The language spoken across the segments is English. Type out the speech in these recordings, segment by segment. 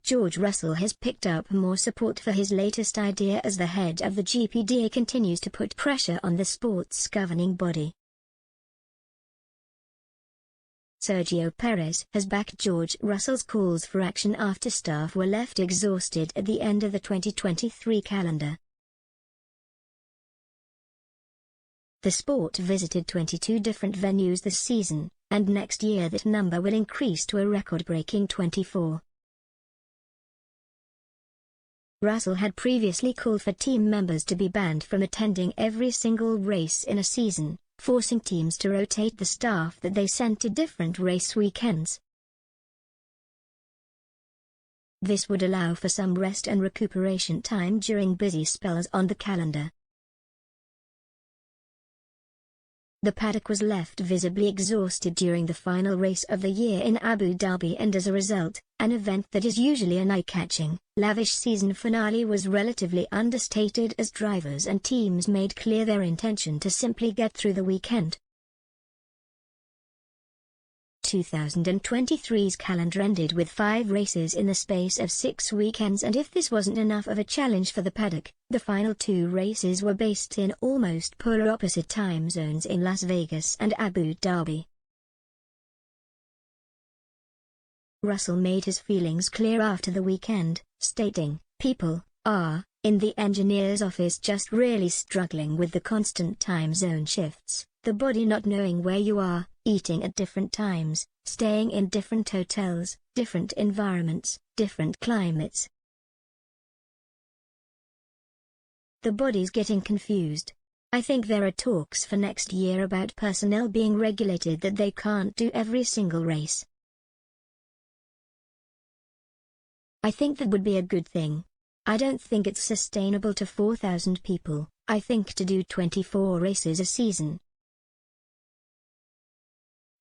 George Russell has picked up more support for his latest idea as the head of the GPDA continues to put pressure on the sport's governing body. Sergio Perez has backed George Russell's calls for action after staff were left exhausted at the end of the 2023 calendar. The sport visited 22 different venues this season, and next year that number will increase to a record-breaking 24. Russell had previously called for team members to be banned from attending every single race in a season, forcing teams to rotate the staff that they sent to different race weekends. This would allow for some rest and recuperation time during busy spells on the calendar. The paddock was left visibly exhausted during the final race of the year in Abu Dhabi, and as a result, an event that is usually an eye-catching, lavish season finale was relatively understated as drivers and teams made clear their intention to simply get through the weekend. 2023's calendar ended with 5 races in the space of 6 weekends, and if this wasn't enough of a challenge for the paddock, the final 2 races were based in almost polar opposite time zones in Las Vegas and Abu Dhabi. Russell made his feelings clear after the weekend, stating, "People are, in the engineer's office, just really struggling with the constant time zone shifts, the body not knowing where you are, eating at different times, staying in different hotels, different environments, different climates. The body's getting confused. I think there are talks for next year about personnel being regulated that they can't do every single race. I think that would be a good thing. I don't think it's sustainable to 4,000 people, I think to do 24 races a season.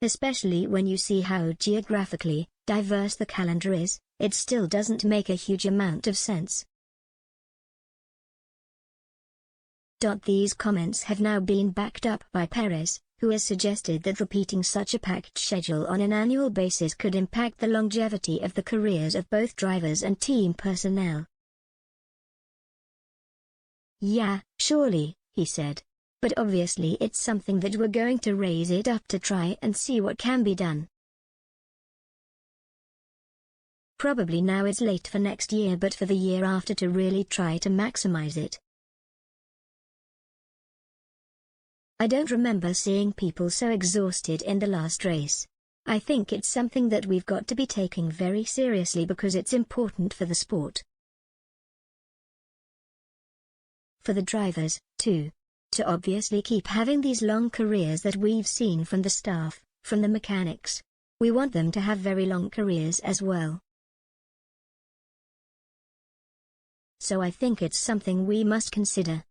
Especially when you see how geographically diverse the calendar is, it still doesn't make a huge amount of sense." These comments have now been backed up by Perez, who has suggested that repeating such a packed schedule on an annual basis could impact the longevity of the careers of both drivers and team personnel. "Yeah, surely," he said. "But obviously it's something that we're going to raise it up to try and see what can be done. Probably now it's late for next year, but for the year after to really try to maximize it." "I don't remember seeing people so exhausted in the last race. I think it's something that we've got to be taking very seriously because it's important for the sport. For the drivers, too. To obviously keep having these long careers that we've seen from the staff, from the mechanics. We want them to have very long careers as well. So I think it's something we must consider."